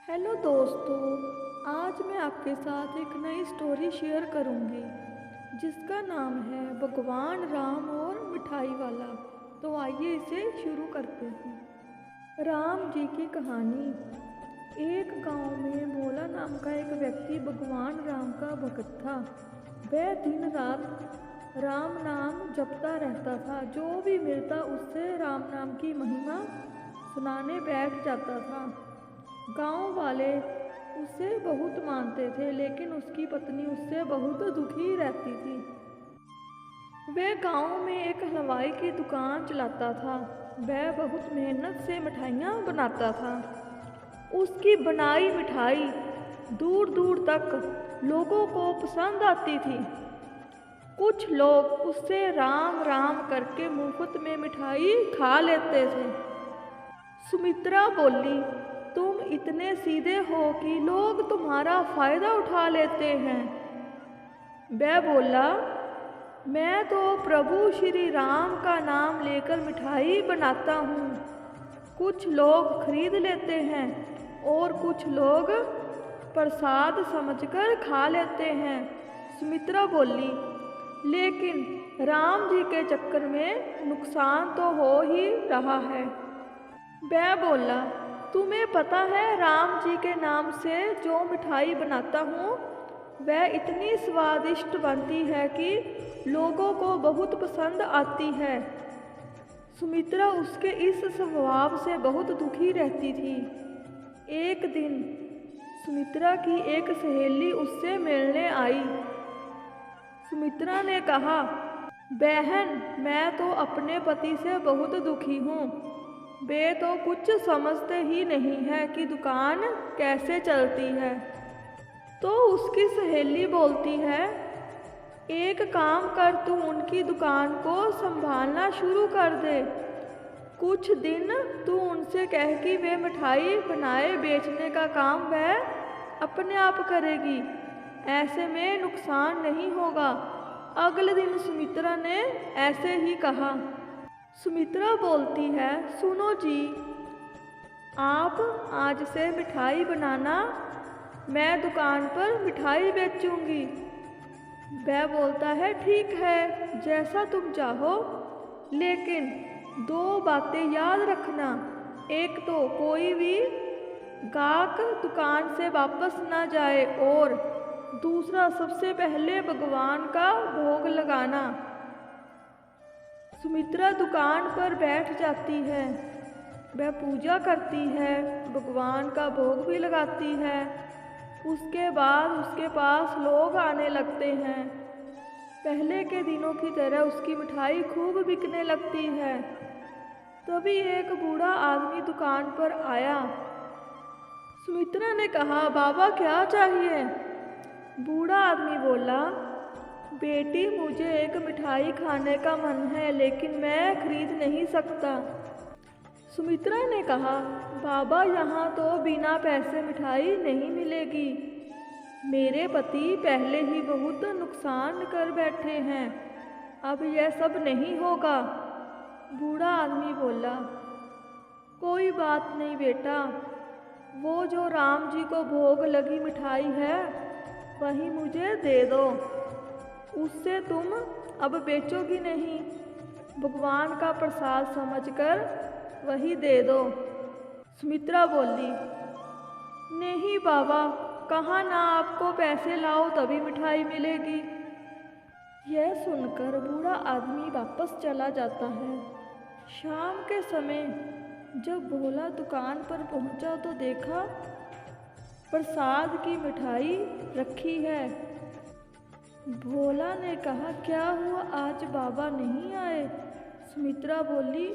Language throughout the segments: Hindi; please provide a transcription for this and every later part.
हेलो दोस्तों, आज मैं आपके साथ एक नई स्टोरी शेयर करूंगी जिसका नाम है भगवान राम और मिठाई वाला। तो आइए इसे शुरू करते हैं। राम जी की कहानी। एक गांव में भोला नाम का एक व्यक्ति भगवान राम का भक्त था। वह दिन रात राम नाम जपता रहता था। जो भी मिलता उससे राम नाम की महिमा सुनाने बैठ जाता था। गांव वाले उसे बहुत मानते थे, लेकिन उसकी पत्नी उससे बहुत दुखी रहती थी। वह गांव में एक हलवाई की दुकान चलाता था। वह बहुत मेहनत से मिठाइयाँ बनाता था। उसकी बनाई मिठाई दूर दूर तक लोगों को पसंद आती थी। कुछ लोग उससे राम राम करके मुफ्त में मिठाई खा लेते थे। सुमित्रा बोली, तुम इतने सीधे हो कि लोग तुम्हारा फायदा उठा लेते हैं। वह बोला, मैं तो प्रभु श्री राम का नाम लेकर मिठाई बनाता हूँ। कुछ लोग खरीद लेते हैं और कुछ लोग प्रसाद समझकर खा लेते हैं। सुमित्रा बोली, लेकिन राम जी के चक्कर में नुकसान तो हो ही रहा है। वह बोला, तुम्हें पता है राम जी के नाम से जो मिठाई बनाता हूँ वह इतनी स्वादिष्ट बनती है कि लोगों को बहुत पसंद आती है। सुमित्रा उसके इस स्वभाव से बहुत दुखी रहती थी। एक दिन सुमित्रा की एक सहेली उससे मिलने आई। सुमित्रा ने कहा, बहन, मैं तो अपने पति से बहुत दुखी हूँ। वे तो कुछ समझते ही नहीं है कि दुकान कैसे चलती है। तो उसकी सहेली बोलती है, एक काम कर, तू उनकी दुकान को संभालना शुरू कर दे। कुछ दिन तू उनसे कह कि वे मिठाई बनाए बेचने का काम वह अपने आप करेगी। ऐसे में नुकसान नहीं होगा। अगले दिन सुमित्रा ने ऐसे ही कहा। सुमित्रा बोलती है, सुनो जी, आप आज से मिठाई बनाना, मैं दुकान पर मिठाई बेचूंगी। वह बोलता है, ठीक है, जैसा तुम चाहो, लेकिन दो बातें याद रखना। एक तो कोई भी गाहक दुकान से वापस ना जाए, और दूसरा सबसे पहले भगवान का भोग लगाना। सुमित्रा दुकान पर बैठ जाती है। वह पूजा करती है, भगवान का भोग भी लगाती है। उसके बाद उसके पास लोग आने लगते हैं। पहले के दिनों की तरह उसकी मिठाई खूब बिकने लगती है। तभी एक बूढ़ा आदमी दुकान पर आया। सुमित्रा ने कहा, बाबा क्या चाहिए? बूढ़ा आदमी बोला, बेटी, मुझे एक मिठाई खाने का मन है, लेकिन मैं खरीद नहीं सकता। सुमित्रा ने कहा, बाबा, यहाँ तो बिना पैसे मिठाई नहीं मिलेगी। मेरे पति पहले ही बहुत नुकसान कर बैठे हैं, अब यह सब नहीं होगा। बूढ़ा आदमी बोला, कोई बात नहीं बेटा, वो जो राम जी को भोग लगी मिठाई है वही मुझे दे दो। उससे तुम अब बेचोगी नहीं, भगवान का प्रसाद समझकर वही दे दो। सुमित्रा बोली, नहीं बाबा, कहाँ ना आपको पैसे लाओ तभी मिठाई मिलेगी। यह सुनकर बूढ़ा आदमी वापस चला जाता है। शाम के समय जब भोला दुकान पर पहुंचा तो देखा प्रसाद की मिठाई रखी है। भोला ने कहा, क्या हुआ, आज बाबा नहीं आए? सुमित्रा बोली,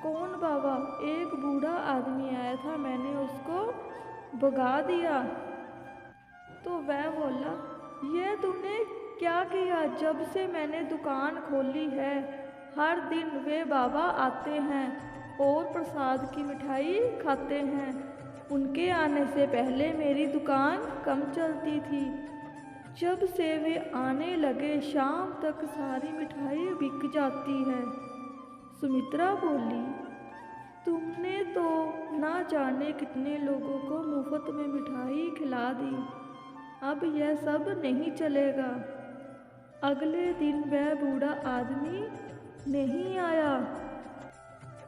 कौन बाबा? एक बूढ़ा आदमी आया था, मैंने उसको भगा दिया। तो वह बोला, यह तूने क्या किया? जब से मैंने दुकान खोली है हर दिन वे बाबा आते हैं और प्रसाद की मिठाई खाते हैं। उनके आने से पहले मेरी दुकान कम चलती थी। जब से वे आने लगे शाम तक सारी मिठाई बिक जाती है। सुमित्रा बोली, तुमने तो ना जाने कितने लोगों को मुफ्त में मिठाई खिला दी। अब यह सब नहीं चलेगा। अगले दिन वह बूढ़ा आदमी नहीं आया।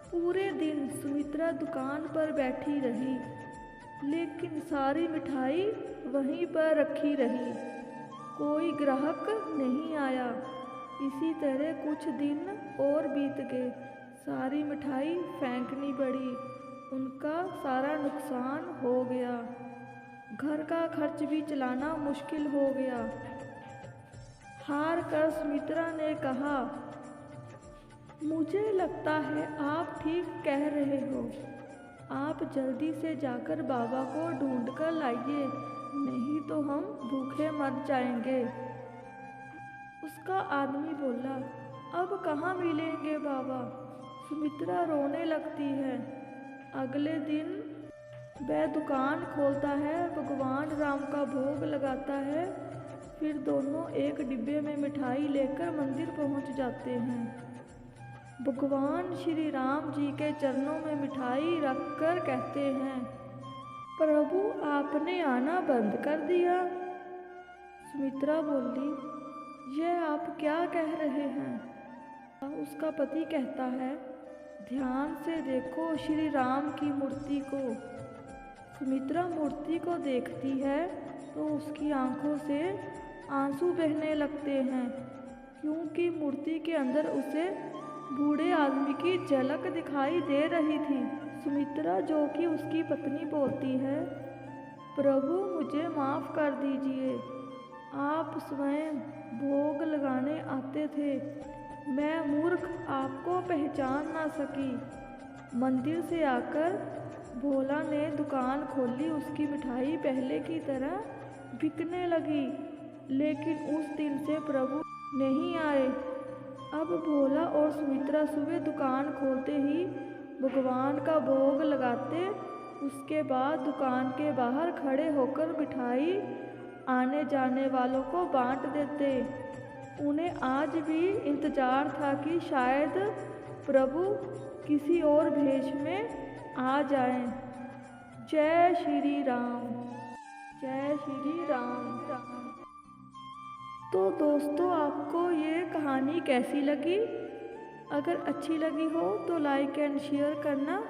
पूरे दिन सुमित्रा दुकान पर बैठी रही, लेकिन सारी मिठाई वहीं पर रखी रही। कोई ग्राहक नहीं आया। इसी तरह कुछ दिन और बीत गए। सारी मिठाई फेंकनी पड़ी। उनका सारा नुकसान हो गया। घर का खर्च भी चलाना मुश्किल हो गया। हार कर सुमित्रा ने कहा, मुझे लगता है आप ठीक कह रहे हो। आप जल्दी से जाकर बाबा को ढूंढ कर लाइए, नहीं तो हम भूखे मर जाएंगे। उसका आदमी बोला, अब कहाँ मिलेंगे बाबा। सुमित्रा रोने लगती है। अगले दिन वह दुकान खोलता है, भगवान राम का भोग लगाता है। फिर दोनों एक डिब्बे में मिठाई लेकर मंदिर पहुंच जाते हैं। भगवान श्री राम जी के चरणों में मिठाई रखकर कहते हैं, प्रभु आपने आना बंद कर दिया। सुमित्रा बोली, यह आप क्या कह रहे हैं। उसका पति कहता है, ध्यान से देखो श्री राम की मूर्ति को। सुमित्रा मूर्ति को देखती है तो उसकी आंखों से आंसू बहने लगते हैं, क्योंकि मूर्ति के अंदर उसे बूढ़े आदमी की झलक दिखाई दे रही थी। सुमित्रा, जो कि उसकी पत्नी, बोलती है, प्रभु मुझे माफ़ कर दीजिए। आप स्वयं भोग लगाने आते थे। मैं मूर्ख आपको पहचान ना सकी। मंदिर से आकर भोला ने दुकान खोली। उसकी मिठाई पहले की तरह बिकने लगी, लेकिन उस दिन से प्रभु नहीं आए। अब भोला और सुमित्रा सुबह दुकान खोलते ही भगवान का भोग लगाते। उसके बाद दुकान के बाहर खड़े होकर मिठाई आने जाने वालों को बांट देते। उन्हें आज भी इंतजार था कि शायद प्रभु किसी और भेष में आ जाएं। जय श्री राम। जय श्री राम। तो दोस्तों, आपको ये कहानी कैसी लगी? अगर अच्छी लगी हो तो लाइक एंड शेयर करना